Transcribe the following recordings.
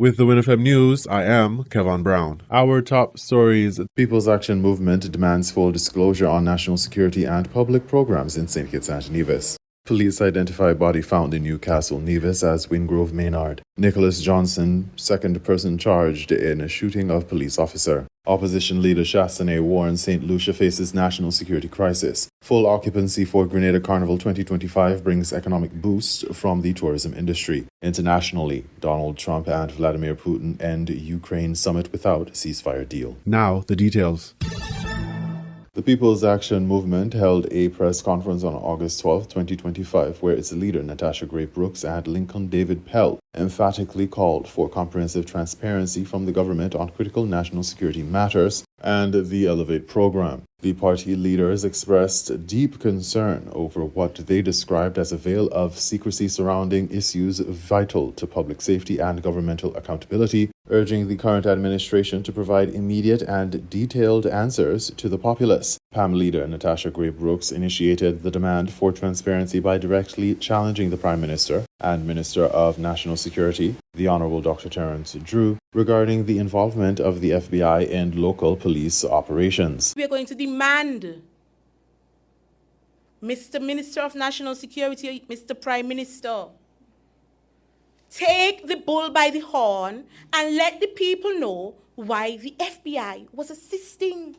With the WINN FM News, I am Kevin Brown. Our top stories: People's Action Movement demands full disclosure on national security and public programs in St. Kitts and Nevis. Police identify body found in Newcastle, Nevis as Wingrove Maynard. Nicholas Johnson, second person charged in a shooting of police officer. Opposition leader Chastanet warns St. Lucia faces national security crisis. Full occupancy for Grenada Carnival 2025 brings economic boost from the tourism industry. Internationally, Donald Trump and Vladimir Putin end Ukraine summit without ceasefire deal. Now, the details. The People's Action Movement held a press conference on August 12, 2025, where its leader, Natasha Gray Brooks, and Lincoln David Pell emphatically called for comprehensive transparency from the government on critical national security matters and the Elevate program. The party leaders expressed deep concern over what they described as a veil of secrecy surrounding issues vital to public safety and governmental accountability, urging the current administration to provide immediate and detailed answers to the populace. PAM leader Natasha Gray Brooks initiated the demand for transparency by directly challenging the Prime Minister and Minister of National Security, the Honourable Dr. Terence Drew, regarding the involvement of the FBI in local police operations. We are going to demand, Mr. Minister of National Security, Mr. Prime Minister, take the bull by the horn and let the people know why the FBI was assisting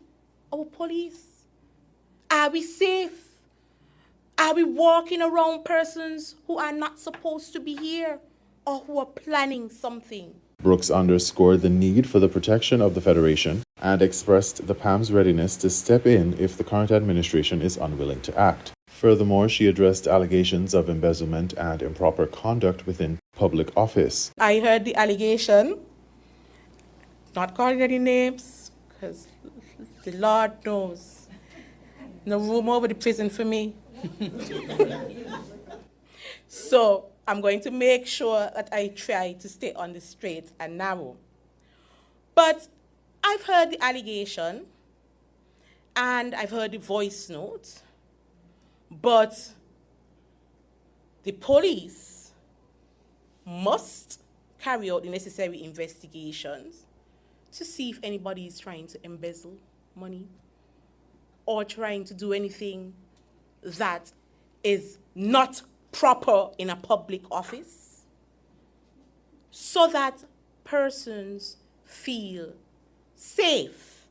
our police. Are we safe? Are we walking around persons who are not supposed to be here or who are planning something? Brooks underscored the need for the protection of the Federation and expressed the PAM's readiness to step in if the current administration is unwilling to act. Furthermore, she addressed allegations of embezzlement and improper conduct within public office. I heard the allegation, not calling any names, because the Lord knows. No room over the prison for me. So I'm going to make sure that I try to stay on the straight and narrow. But I've heard the allegation and I've heard the voice note, but the police must carry out the necessary investigations to see if anybody is trying to embezzle money or trying to do anything that is not proper in a public office, so that persons feel safe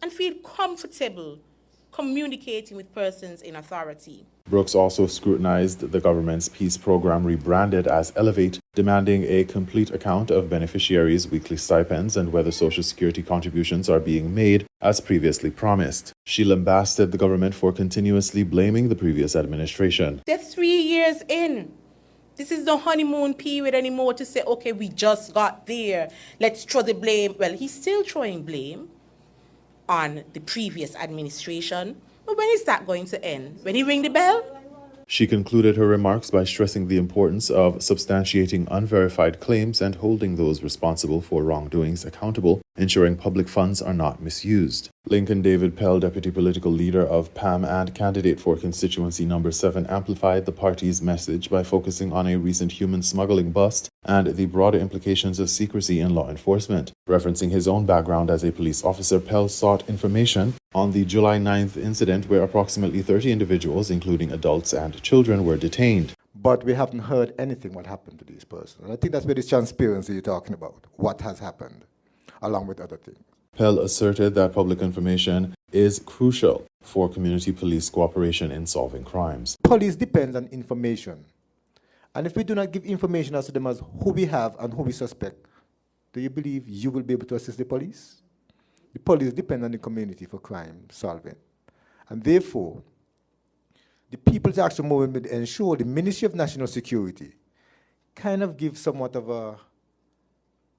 and feel comfortable communicating with persons in authority. Brooks also scrutinized the government's peace program rebranded as Elevate, demanding a complete account of beneficiaries' weekly stipends and whether Social Security contributions are being made as previously promised. She lambasted the government for continuously blaming the previous administration. They're 3 years in. This is the honeymoon period anymore to say, okay, we just got there. Let's throw the blame. Well, he's still throwing blame on the previous administration. But when is that going to end? When he ring the bell? She concluded her remarks by stressing the importance of substantiating unverified claims and holding those responsible for wrongdoings accountable, ensuring public funds are not misused. Lincoln David Pell, deputy political leader of PAM and candidate for constituency number 7, amplified the party's message by focusing on a recent human smuggling bust and the broader implications of secrecy in law enforcement. Referencing his own background as a police officer, Pell sought information on the July 9th incident where approximately 30 individuals, including adults and children, were detained. But we haven't heard anything what happened to these persons. And I think that's where this transparency you're talking about, what has happened, along with other things. Pell asserted that public information is crucial for community police cooperation in solving crimes. Police depends on information. And if we do not give information as to them as who we have and who we suspect, do you believe you will be able to assist the police? The police depend on the community for crime solving. And therefore, the People's Action Movement will ensure the Ministry of National Security kind of gives somewhat of a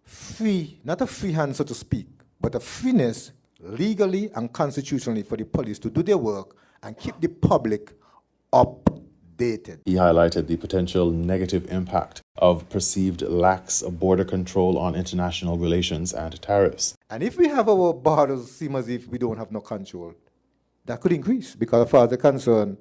free, not a free hand, so to speak, but a freeness legally and constitutionally for the police to do their work and keep the public updated. He highlighted the potential negative impact of perceived lax border control on international relations and tariffs. And if we have our borders seem as if we don't have no control, that could increase, because as far as they're concerned,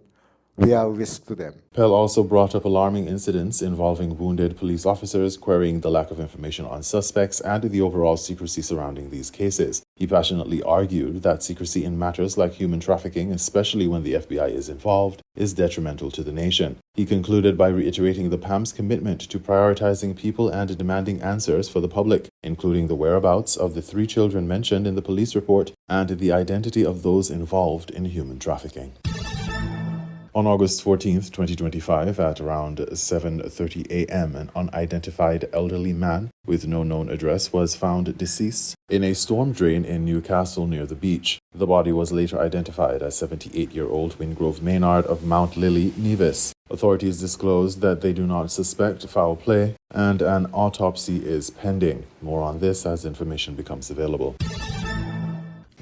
we are a risk to them. Pell also brought up alarming incidents involving wounded police officers, querying the lack of information on suspects and the overall secrecy surrounding these cases. He passionately argued that secrecy in matters like human trafficking, especially when the FBI is involved, is detrimental to the nation. He concluded by reiterating the PAM's commitment to prioritizing people and demanding answers for the public, including the whereabouts of the 3 children mentioned in the police report and the identity of those involved in human trafficking. On August 14, 2025, at around 7:30 a.m., an unidentified elderly man with no known address was found deceased in a storm drain in Newcastle near the beach. The body was later identified as 78-year-old Wingrove Maynard of Mount Lily, Nevis. Authorities disclosed that they do not suspect foul play and an autopsy is pending. More on this as information becomes available.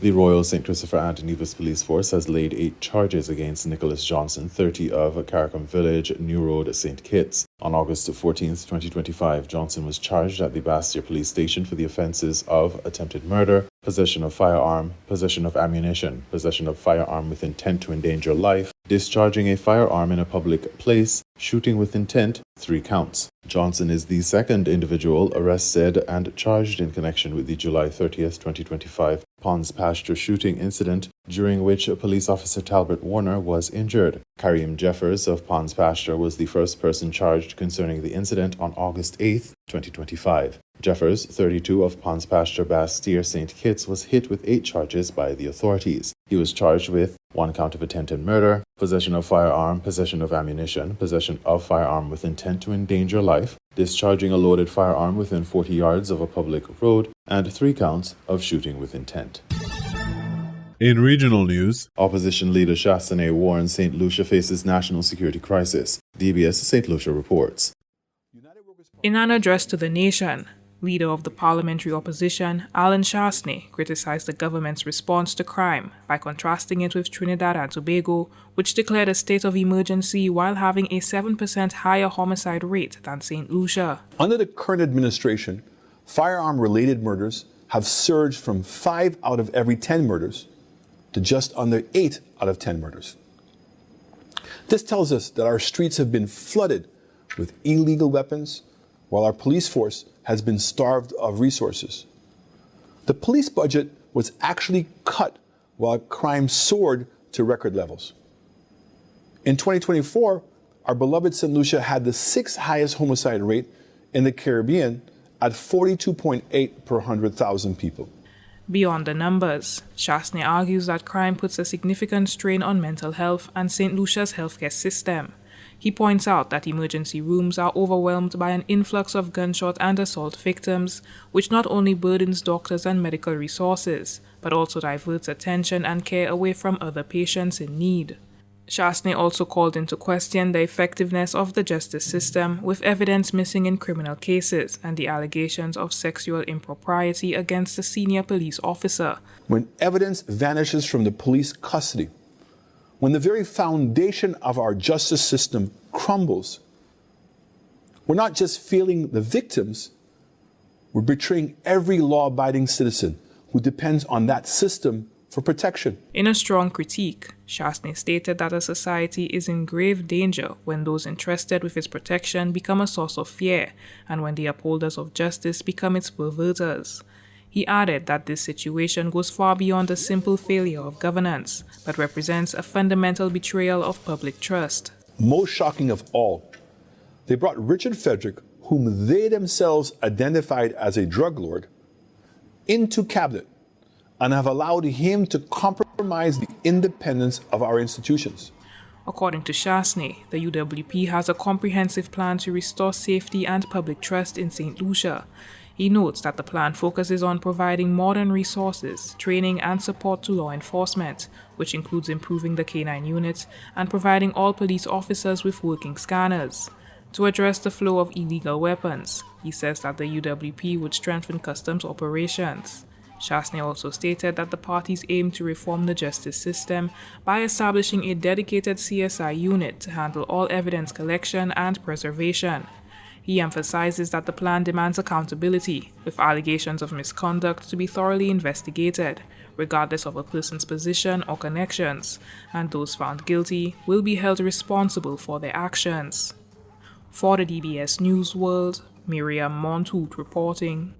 The Royal St. Christopher and Nevis Police Force has laid 8 charges against Nicholas Johnson, 30, of Carrickham Village, New Road, St. Kitts. On August 14, 2025, Johnson was charged at the Bastia Police Station for the offences of attempted murder, possession of firearm, possession of ammunition, possession of firearm with intent to endanger life, discharging a firearm in a public place, shooting with intent, 3 counts. Johnson is the second individual arrested and charged in connection with the July 30, 2025 Ponds Pasture shooting incident, during which police officer Talbot Warner was injured. Karim Jeffers of Ponds Pasture was the first person charged concerning the incident on August 8, 2025. Jeffers, 32, of Ponds Pasture, Bastille, St. Kitts, was hit with 8 charges by the authorities. He was charged with 1 count of attempted murder, possession of firearm, possession of ammunition, possession of firearm with intent to endanger life, discharging a loaded firearm within 40 yards of a public road, and 3 counts of shooting with intent. In regional news, opposition leader Chastine warns St. Lucia faces national security crisis. DBS St. Lucia reports. In an address to the nation, leader of the parliamentary opposition, Alan Chastine, criticized the government's response to crime by contrasting it with Trinidad and Tobago, which declared a state of emergency while having a 7% higher homicide rate than St. Lucia. Under the current administration, firearm-related murders have surged from 5 out of every 10 murders to just under 8 out of 10 murders. This tells us that our streets have been flooded with illegal weapons, while our police force has been starved of resources. The police budget was actually cut while crime soared to record levels. In 2024, our beloved St. Lucia had the 6th highest homicide rate in the Caribbean at 42.8 per 100,000 people. Beyond the numbers, Chastine argues that crime puts a significant strain on mental health and St. Lucia's healthcare system. He points out that emergency rooms are overwhelmed by an influx of gunshot and assault victims, which not only burdens doctors and medical resources, but also diverts attention and care away from other patients in need. Chastine also called into question the effectiveness of the justice system, with evidence missing in criminal cases and the allegations of sexual impropriety against a senior police officer. When evidence vanishes from the police custody, when the very foundation of our justice system crumbles, we're not just failing the victims, we're betraying every law-abiding citizen who depends on that system for protection. In a strong critique, Chastine stated that a society is in grave danger when those entrusted with its protection become a source of fear and when the upholders of justice become its perverters. He added that this situation goes far beyond a simple failure of governance, but represents a fundamental betrayal of public trust. Most shocking of all, they brought Richard Frederick, whom they themselves identified as a drug lord, into cabinet and have allowed him to compromise the independence of our institutions. According to Chastine, the UWP has a comprehensive plan to restore safety and public trust in St. Lucia. He notes that the plan focuses on providing modern resources, training and support to law enforcement, which includes improving the K9 unit and providing all police officers with working scanners. To address the flow of illegal weapons, he says that the UWP would strengthen customs operations. Chastine also stated that the parties aim to reform the justice system by establishing a dedicated CSI unit to handle all evidence collection and preservation. He emphasizes that the plan demands accountability, with allegations of misconduct to be thoroughly investigated, regardless of a person's position or connections, and those found guilty will be held responsible for their actions. For the DBS News World, Miriam Montoute reporting.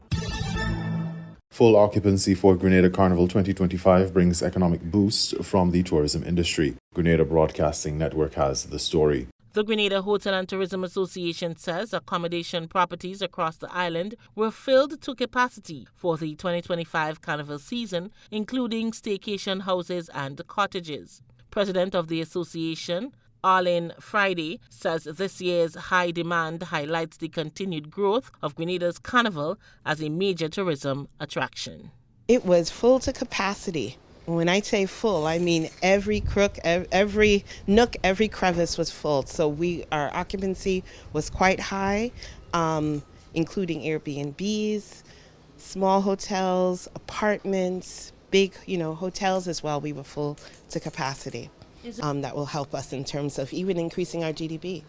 Full occupancy for Grenada Carnival 2025 brings economic boost from the tourism industry. Grenada Broadcasting Network has the story. The Grenada Hotel and Tourism Association says accommodation properties across the island were filled to capacity for the 2025 carnival season, including staycation houses and cottages. President of the association, Arlene Friday, says this year's high demand highlights the continued growth of Grenada's carnival as a major tourism attraction. It was full to capacity. When I say full, I mean every crook, every nook, every crevice was full. So our occupancy was quite high, including Airbnbs, small hotels, apartments, big, hotels as well. We were full to capacity. That will help us in terms of even increasing our GDP.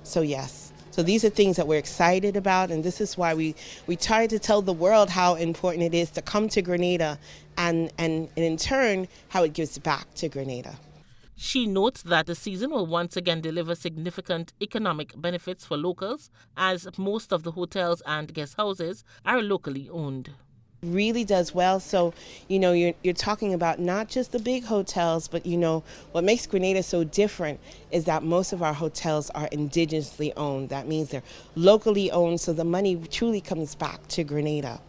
So yes. So these are things that we're excited about, and this is why we try to tell the world how important it is to come to Grenada and in turn how it gives back to Grenada. She notes that the season will once again deliver significant economic benefits for locals, as most of the hotels and guest houses are locally owned. Really does well. So, you're talking about not just the big hotels, but, what makes Grenada so different is that most of our hotels are indigenously owned. That means they're locally owned, so the money truly comes back to Grenada.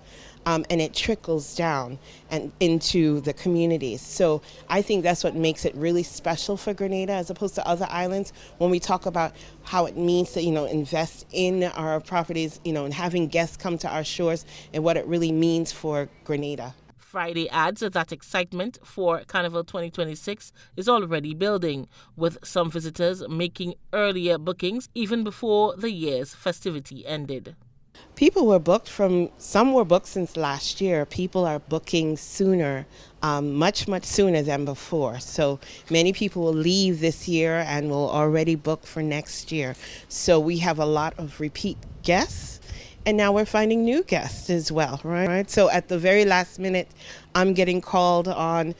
And it trickles down and into the communities. So I think that's what makes it really special for Grenada as opposed to other islands. When we talk about how it means to, invest in our properties, and having guests come to our shores and what it really means for Grenada. Friday adds that excitement for Carnival 2026 is already building, with some visitors making earlier bookings even before the year's festivity ended. People were some were booked since last year. People are booking sooner, much sooner than before. So many people will leave this year and will already book for next year. So we have a lot of repeat guests, and now we're finding new guests as well, right? So at the very last minute, I'm getting called on,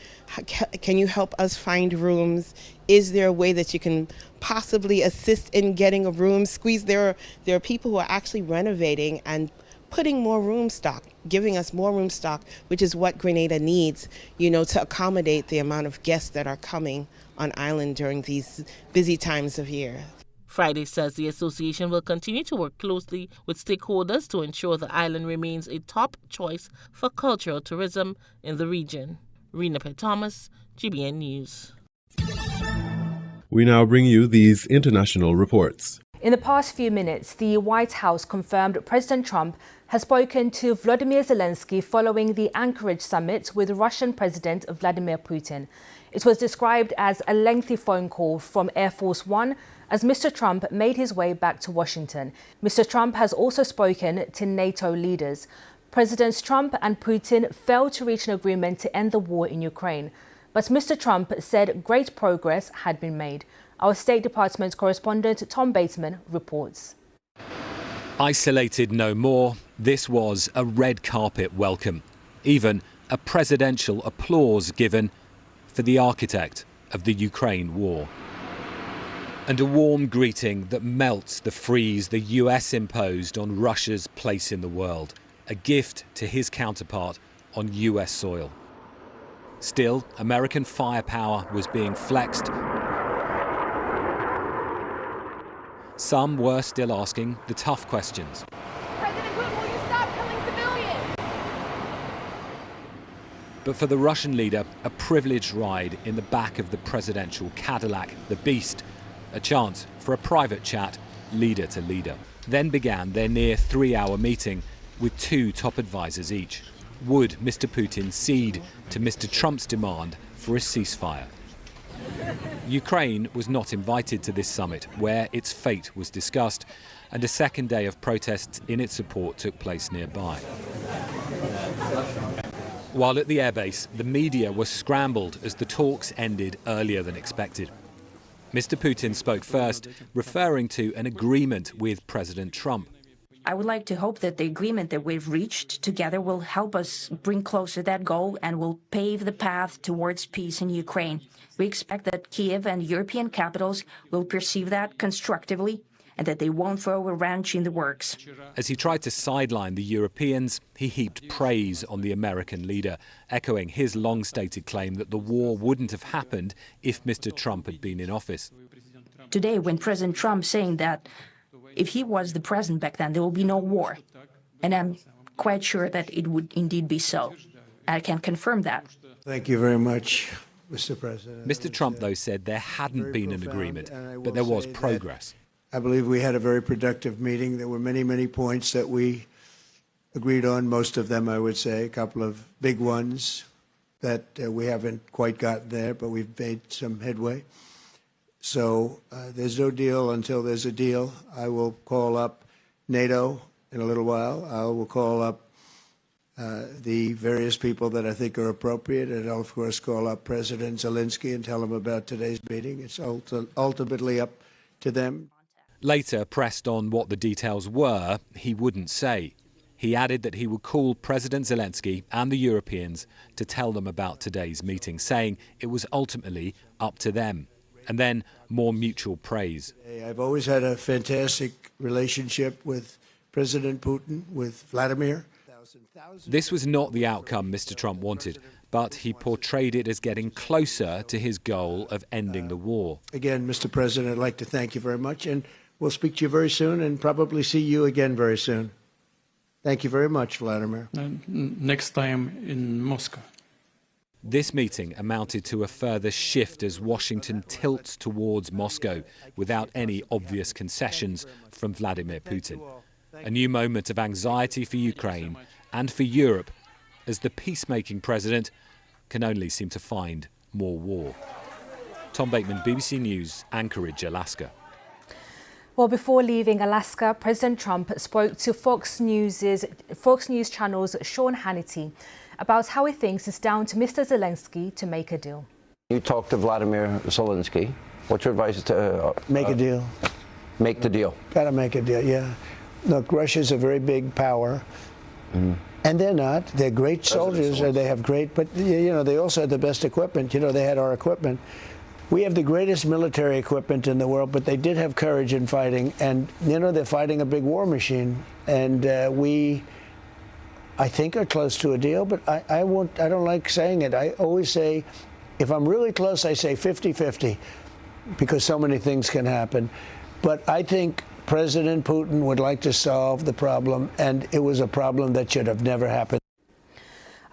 can you help us find rooms? Is there a way that you can possibly assist in getting a room squeeze? There are people who are actually renovating and putting more room stock, giving us more room stock, which is what Grenada needs, to accommodate the amount of guests that are coming on island during these busy times of year. Friday says the association will continue to work closely with stakeholders to ensure the island remains a top choice for cultural tourism in the region. Rena P. Thomas, GBN News. We now bring you these international reports. In the past few minutes, the White House confirmed President Trump has spoken to Volodymyr Zelensky following the Anchorage summit with Russian President Vladimir Putin. It was described as a lengthy phone call from Air Force One as Mr. Trump made his way back to Washington. Mr. Trump has also spoken to NATO leaders. Presidents Trump and Putin failed to reach an agreement to end the war in Ukraine. But Mr. Trump said great progress had been made. Our State Department correspondent Tom Bateman reports. Isolated no more, this was a red carpet welcome. Even a presidential applause given for the architect of the Ukraine war. And a warm greeting that melts the freeze the US imposed on Russia's place in the world. A gift to his counterpart on US soil. Still, American firepower was being flexed. Some were still asking the tough questions. President Putin, will you stop killing civilians? But for the Russian leader, a privileged ride in the back of the presidential Cadillac, the Beast, a chance for a private chat, leader to leader. Then began their near 3-hour meeting with 2 top advisors each. Would Mr. Putin cede to Mr. Trump's demand for a ceasefire? Ukraine was not invited to this summit, where its fate was discussed, and a second day of protests in its support took place nearby. While at the airbase, the media was scrambled as the talks ended earlier than expected. Mr. Putin spoke first, referring to an agreement with President Trump. I would like to hope that the agreement that we've reached together will help us bring closer that goal and will pave the path towards peace in Ukraine. We expect that Kiev and European capitals will perceive that constructively and that they won't throw a wrench in the works. As he tried to sideline the Europeans, he heaped praise on the American leader, echoing his long-stated claim that the war wouldn't have happened if Mr. Trump had been in office. Today, when President Trump saying that if he was the president back then, there will be no war. And I'm quite sure that it would indeed be so. I can confirm that. Thank you very much, Mr. President. Mr. Trump, though, said there hadn't been an agreement, but there was progress. I believe we had a very productive meeting. There were many, many points that we agreed on, most of them, I would say, a couple of big ones that we haven't quite gotten there, but we've made some headway. So there's no deal until there's a deal. I will call up NATO in a little while. I will call up the various people that I think are appropriate, and I'll, of course, call up President Zelensky and tell him about today's meeting. It's ultimately up to them. Later, pressed on what the details were, he wouldn't say. He added that he would call President Zelensky and the Europeans to tell them about today's meeting, saying it was ultimately up to them. And then more mutual praise. I've always had a fantastic relationship with President Putin, with Vladimir. This was not the outcome Mr. Trump wanted, but he portrayed it as getting closer to his goal of ending the war. Again, Mr. President, I'd like to thank you very much, and we'll speak to you very soon and probably see you again very soon. Thank you very much, Vladimir. Next time in Moscow. This meeting amounted to a further shift as Washington tilts towards Moscow without any obvious concessions from Vladimir Putin. A new moment of anxiety for Ukraine and for Europe as the peacemaking president can only seem to find more war. Tom Bateman, BBC News, Anchorage, Alaska. Well, before leaving Alaska, President Trump spoke to Fox News channel's Sean Hannity about how he thinks it's down to Mr. Zelensky to make a deal. You talked to Vladimir Zelensky. What's your advice to... make a deal. Make the deal. Got to make a deal, yeah. Look, Russia's a very big power. Mm-hmm. And they're not. They're great soldiers, and they have great... But, you know, they also had the best equipment. You know, they had our equipment. We have the greatest military equipment in the world, but they did have courage in fighting. And, you know, they're fighting a big war machine. And I think are close to a deal, but I don't like saying it. I always say, if I'm really close, I say 50-50, because so many things can happen. But I think President Putin would like to solve the problem, and it was a problem that should have never happened.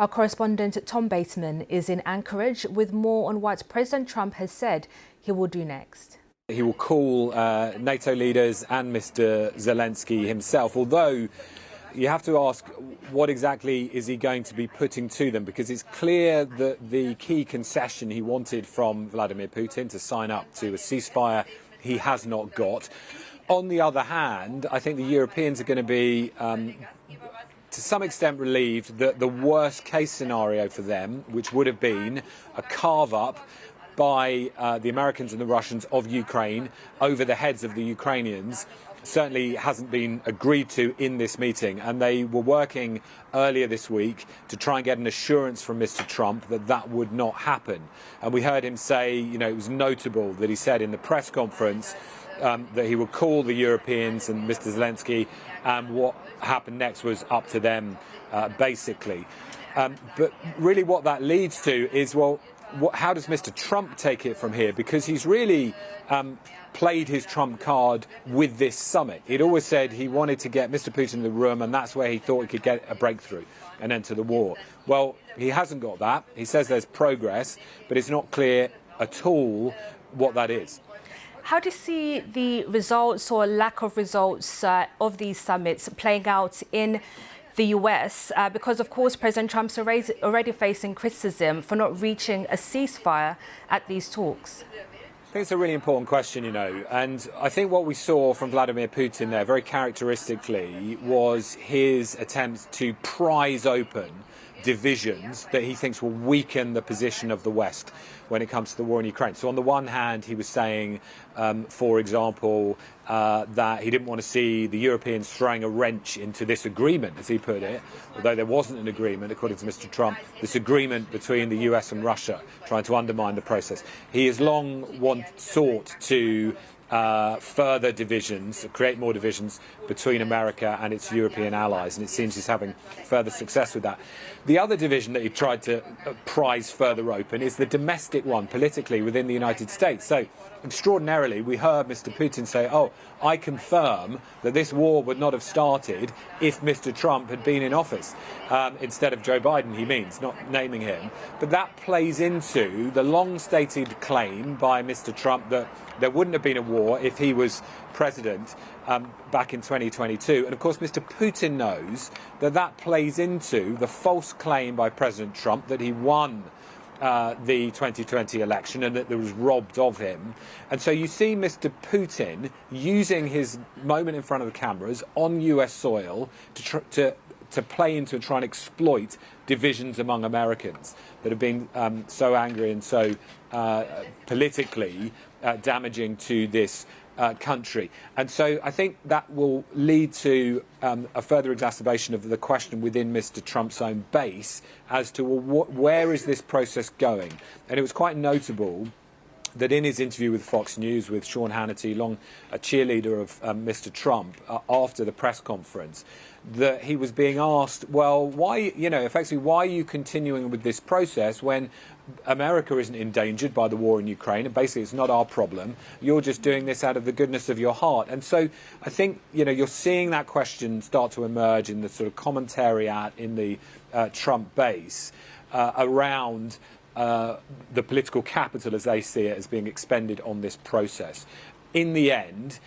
Our correspondent Tom Bateman is in Anchorage with more on what President Trump has said he will do next. He will call NATO leaders and Mr. Zelensky himself, although you have to ask, what exactly is he going to be putting to them? Because it's clear that the key concession he wanted from Vladimir Putin to sign up to a ceasefire, he has not got. On the other hand, I think the Europeans are going to be, to some extent, relieved that the worst case scenario for them, which would have been a carve-up by the Americans and the Russians of Ukraine over the heads of the Ukrainians, certainly hasn't been agreed to in this meeting, and they were working earlier this week to try and get an assurance from Mr. Trump that that would not happen. And we heard him say, you know, it was notable that he said in the press conference that he would call the Europeans and Mr. Zelensky, and what happened next was up to them, basically. But really what that leads to is, well, how does Mr. Trump take it from here? Because he's really played his trump card with this summit. He'd always said he wanted to get Mr. Putin in the room, and that's where he thought he could get a breakthrough and enter the war. Well, he hasn't got that. He says there's progress, but it's not clear at all what that is. How do you see the results or lack of results of these summits playing out in the US? Because, of course, President Trump's already facing criticism for not reaching a ceasefire at these talks. I think it's a really important question, you know, and I think what we saw from Vladimir Putin there, very characteristically, was his attempt to prise open divisions that he thinks will weaken the position of the West when it comes to the war in Ukraine. So on the one hand, he was saying, for example, that he didn't want to see the Europeans throwing a wrench into this agreement, as he put it, although there wasn't an agreement, according to Mr. Trump, this agreement between the US and Russia, trying to undermine the process. He has long sought to further divisions, create more divisions between America and its European allies, and it seems he's having further success with that. The other division that he tried to prise further open is the domestic one, politically, within the United States. So, extraordinarily, we heard Mr. Putin say, oh, I confirm that this war would not have started if Mr. Trump had been in office. Instead of Joe Biden, he means, not naming him. But that plays into the long-stated claim by Mr. Trump that there wouldn't have been a war if he was president back in 2022. And of course, Mr. Putin knows that that plays into the false claim by President Trump that he won the 2020 election and that there was robbed of him. And so you see Mr. Putin using his moment in front of the cameras on US soil to play into and try and exploit divisions among Americans that have been so angry and so politically damaging to this country. And so I think that will lead to a further exacerbation of the question within Mr. Trump's own base as to where is this process going. And it was quite notable that in his interview with Fox News with Sean Hannity, a cheerleader of Mr. Trump, after the press conference, that he was being asked, well, why, effectively, why are you continuing with this process when America isn't endangered by the war in Ukraine, and basically it's not our problem. You're just doing this out of the goodness of your heart. And so I think, you're seeing that question start to emerge in the sort of commentariat in the Trump base around the political capital, as they see it, as being expended on this process. In the end,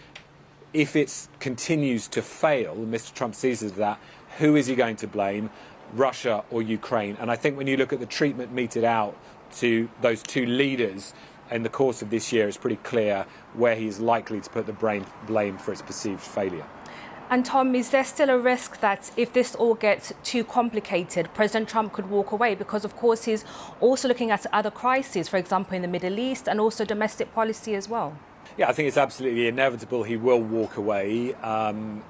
if it continues to fail, Mr. Trump sees it as that, who is he going to blame? Russia or Ukraine? And I think when you look at the treatment meted out to those two leaders in the course of this year, it's pretty clear where he's likely to put the blame for its perceived failure. And Tom, is there still a risk that if this all gets too complicated, President Trump could walk away? Because, of course, he's also looking at other crises, for example, in the Middle East, and also domestic policy as well. Yeah, I think it's absolutely inevitable he will walk away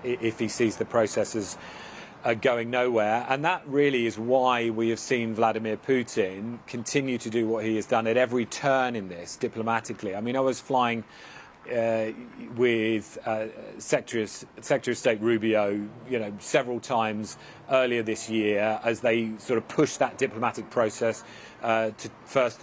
if he sees the processes going nowhere. And that really is why we have seen Vladimir Putin continue to do what he has done at every turn in this, diplomatically. I mean, I was flying with Secretary of State Rubio, several times earlier this year as they sort of pushed that diplomatic process to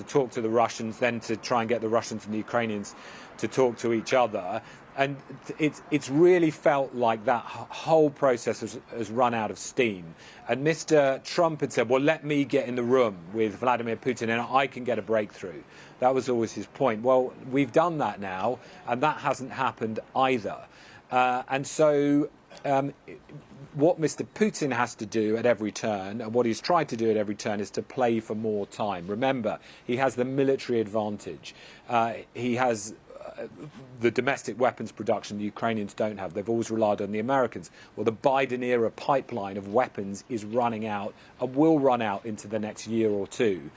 talk to the Russians, then to try and get the Russians and the Ukrainians to talk to each other. And it's really felt like that whole process has run out of steam. And Mr. Trump had said, well, let me get in the room with Vladimir Putin and I can get a breakthrough. That was always his point. Well, we've done that now, and that hasn't happened either. And so what Mr. Putin has to do at every turn, and what he's tried to do at every turn, is to play for more time. Remember, he has the military advantage. He has the domestic weapons production the Ukrainians don't have. They've always relied on the Americans. Well, the Biden-era pipeline of weapons is running out and will run out into the next year or two.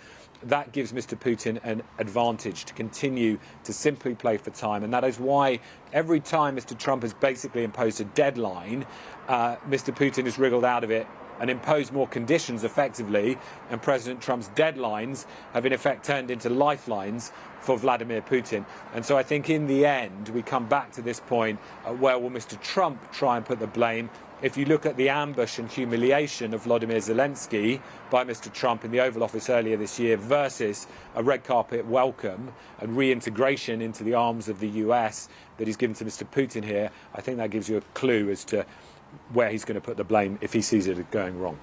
That gives Mr. Putin an advantage to continue to simply play for time. And that is why every time Mr. Trump has basically imposed a deadline, Mr. Putin has wriggled out of it and imposed more conditions effectively, and President Trump's deadlines have in effect turned into lifelines for Vladimir Putin. And so I think in the end we come back to this point where will Mr. Trump try and put the blame. If you look at the ambush and humiliation of Volodymyr Zelensky by Mr. Trump in the Oval Office earlier this year versus a red carpet welcome and reintegration into the arms of the US that he's given to Mr. Putin here, I think that gives you a clue as to where he's going to put the blame if he sees it going wrong.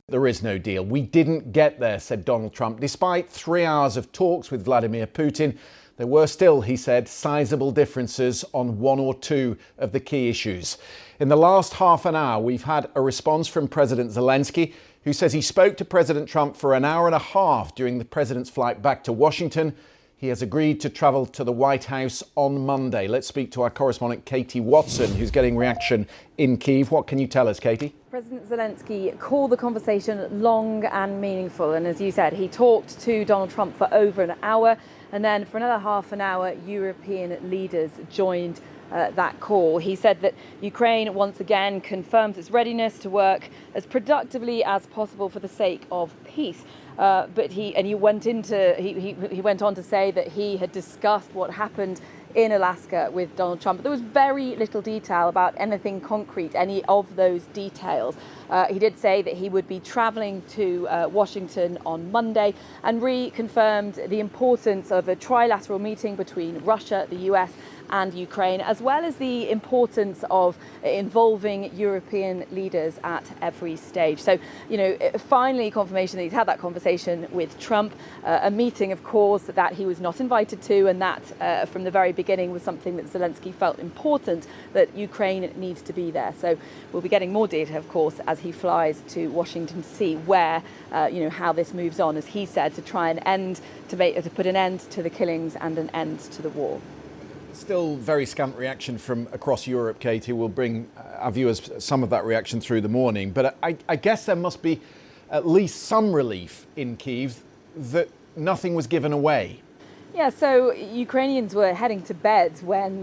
There is no deal. We didn't get there, said Donald Trump. Despite 3 hours of talks with Vladimir Putin, there were still, he said, sizable differences on one or two of the key issues. In the last half an hour, we've had a response from President Zelensky, who says he spoke to President Trump for an hour and a half during the president's flight back to Washington. He has agreed to travel to the White House on Monday. Let's speak to our correspondent, Katie Watson, who's getting reaction in Kyiv. What can you tell us, Katie? President Zelensky called the conversation long and meaningful, and as you said, he talked to Donald Trump for over an hour, and then for another half an hour, European leaders joined that call. He said that Ukraine once again confirms its readiness to work as productively as possible for the sake of peace. But he went on to say that he had discussed what happened in Alaska with Donald Trump. But there was very little detail about anything concrete, any of those details. He did say that he would be traveling to Washington on Monday and reconfirmed the importance of a trilateral meeting between Russia, the US and Ukraine, as well as the importance of involving European leaders at every stage. So, finally confirmation that he's had that conversation with Trump, a meeting, of course, that he was not invited to, and that from the very beginning was something that Zelensky felt important, that Ukraine needs to be there. So we'll be getting more data, of course, as he flies to Washington to see where, how this moves on, as he said, to try and to put an end to the killings and an end to the war. Still very scant reaction from across Europe, Katie. We'll bring our viewers some of that reaction through the morning. But I guess there must be at least some relief in Kyiv that nothing was given away. Yeah, so Ukrainians were heading to bed when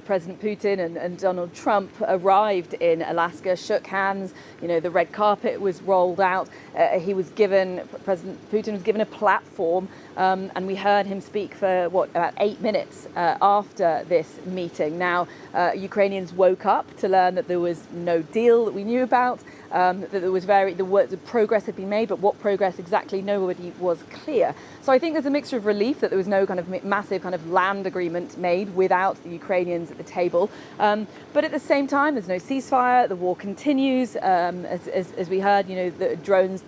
President Putin and Donald Trump arrived in Alaska, shook hands. The red carpet was rolled out. President Putin was given a platform, and we heard him speak for about 8 minutes after this meeting. Now, Ukrainians woke up to learn that there was no deal that we knew about. That there was the progress had been made, but what progress exactly, nobody was clear. So I think there's a mixture of relief that there was no kind of massive kind of land agreement made without the Ukrainians at the table. But at the same time, there's no ceasefire. The war continues. As we heard, there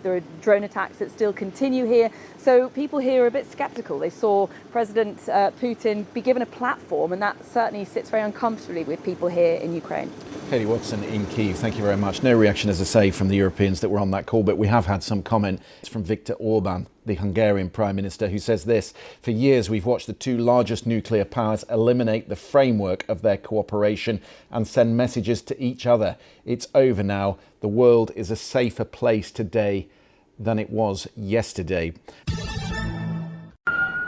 are drone attacks that still continue here. So people here are a bit skeptical. They saw President Putin be given a platform, and that certainly sits very uncomfortably with people here in Ukraine. Katie Watson in Kyiv, thank you very much. No reaction, as I say, from the Europeans that were on that call, but we have had some comment from Viktor Orban, the Hungarian Prime Minister, who says this: for years we've watched the two largest nuclear powers eliminate the framework of their cooperation and send messages to each other. It's over now. The world is a safer place today than it was yesterday.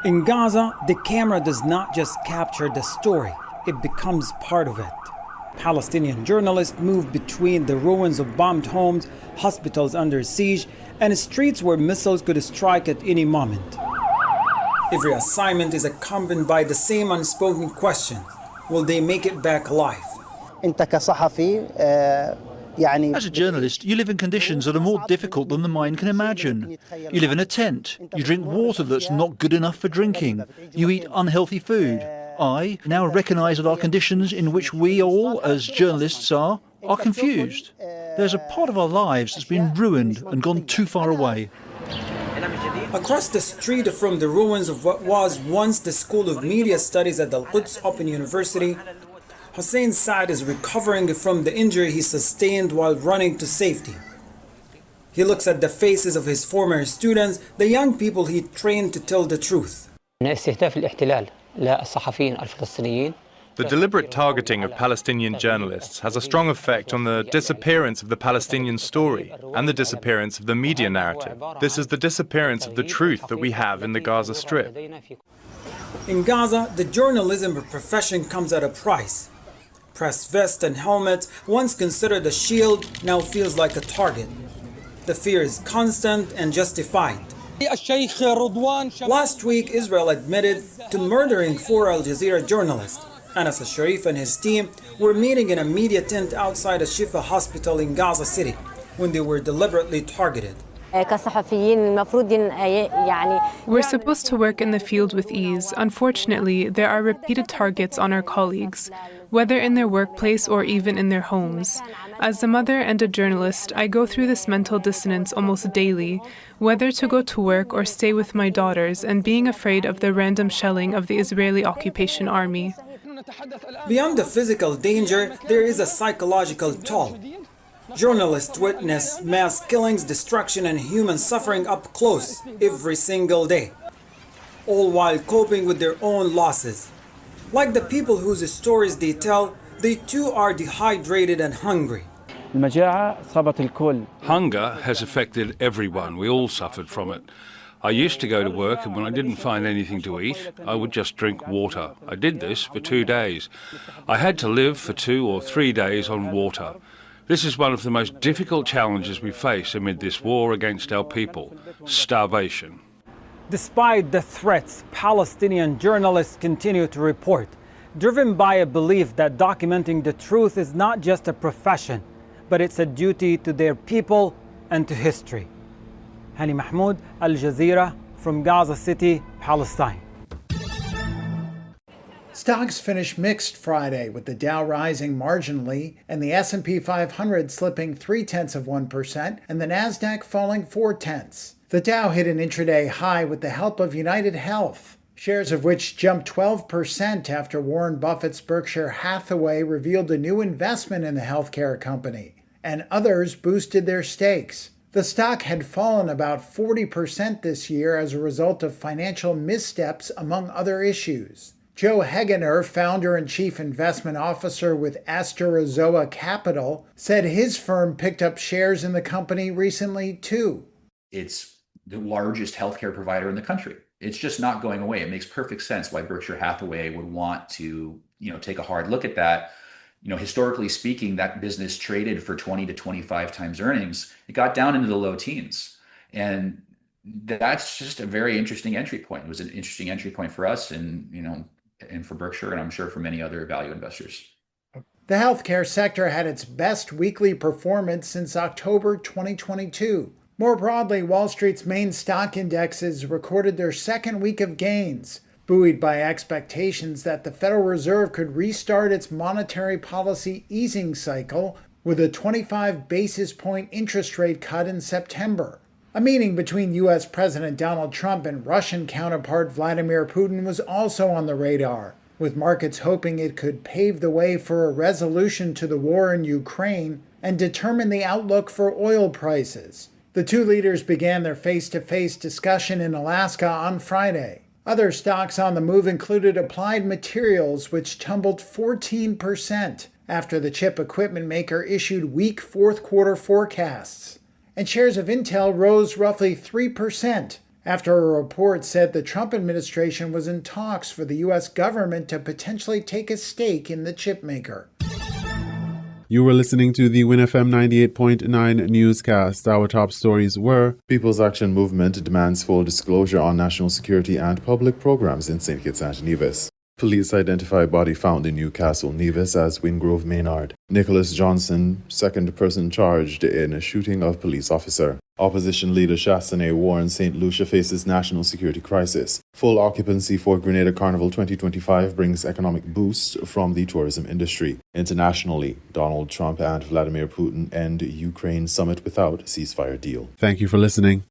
In Gaza, the camera does not just capture the story, it becomes part of it. Palestinian journalists move between the ruins of bombed homes, hospitals under siege, and streets where missiles could strike at any moment. Every assignment is accompanied by the same unspoken question: will they make it back alive? As a journalist, you live in conditions that are more difficult than the mind can imagine. You live in a tent. You drink water that's not good enough for drinking. You eat unhealthy food. I now recognise that our conditions in which we all, as journalists, are confused. There's a part of our lives that's been ruined and gone too far away. Across the street from the ruins of what was once the School of Media Studies at Al-Quds Open University, Hussein Saad is recovering from the injury he sustained while running to safety. He looks at the faces of his former students, the young people he trained to tell the truth. The deliberate targeting of Palestinian journalists has a strong effect on the disappearance of the Palestinian story and the disappearance of the media narrative. This is the disappearance of the truth that we have in the Gaza Strip. In Gaza, the journalism profession comes at a price. Press vest and helmet, once considered a shield, now feels like a target. The fear is constant and justified. Last week, Israel admitted to murdering 4 Al Jazeera journalists. Anas al-Sharif and his team were meeting in a media tent outside a Shifa hospital in Gaza City when they were deliberately targeted. We're supposed to work in the field with ease. Unfortunately, there are repeated targets on our colleagues, whether in their workplace or even in their homes. As a mother and a journalist, I go through this mental dissonance almost daily, whether to go to work or stay with my daughters and being afraid of the random shelling of the Israeli occupation army. Beyond the physical danger, there is a psychological toll. Journalists witness mass killings, destruction, and human suffering up close every single day, all while coping with their own losses. Like the people whose stories they tell, they too are dehydrated and hungry. Hunger has affected everyone. We all suffered from it. I used to go to work, and when I didn't find anything to eat, I would just drink water. I did this for 2 days. I had to live for 2 or 3 days on water. This is one of the most difficult challenges we face amid this war against our people: starvation. Despite the threats, Palestinian journalists continue to report, driven by a belief that documenting the truth is not just a profession, but it's a duty to their people and to history. Hani Mahmoud, Al Jazeera, from Gaza City, Palestine. Stocks finished mixed Friday, with the Dow rising marginally and the S&P 500 slipping 0.3% and the Nasdaq falling 0.4. The Dow hit an intraday high with the help of United Health, shares of which jumped 12% after Warren Buffett's Berkshire Hathaway revealed a new investment in the healthcare company, and others boosted their stakes. The stock had fallen about 40% this year as a result of financial missteps, among other issues. Joe Hegener, founder and chief investment officer with Asterazoa Capital, said his firm picked up shares in the company recently too. It's the largest healthcare provider in the country. It's just not going away. It makes perfect sense why Berkshire Hathaway would want to, take a hard look at that. Historically speaking, that business traded for 20 to 25 times earnings. It got down into the low teens. And that's just a very interesting entry point. It was an interesting entry point for us and for Berkshire, and I'm sure for many other value investors. The healthcare sector had its best weekly performance since October 2022. More broadly, Wall Street's main stock indexes recorded their second week of gains, buoyed by expectations that the Federal Reserve could restart its monetary policy easing cycle with a 25 basis point interest rate cut in September. A meeting between U.S. President Donald Trump and Russian counterpart Vladimir Putin was also on the radar, with markets hoping it could pave the way for a resolution to the war in Ukraine and determine the outlook for oil prices. The two leaders began their face-to-face discussion in Alaska on Friday. Other stocks on the move included Applied Materials, which tumbled 14% after the chip equipment maker issued weak fourth-quarter forecasts. And shares of Intel rose roughly 3% after a report said the Trump administration was in talks for the U.S. government to potentially take a stake in the chip maker. You were listening to the WINN FM 98.9 newscast. Our top stories were: People's Action Movement demands full disclosure on national security and public programs in St. Kitts and Nevis. Police identify body found in Newcastle, Nevis as Wingrove Maynard. Nicholas Johnson, second person charged in a shooting of police officer. Opposition leader Chastney warns St. Lucia faces national security crisis. Full occupancy for Grenada Carnival 2025 brings economic boost from the tourism industry. Internationally, Donald Trump and Vladimir Putin end Ukraine summit without ceasefire deal. Thank you for listening.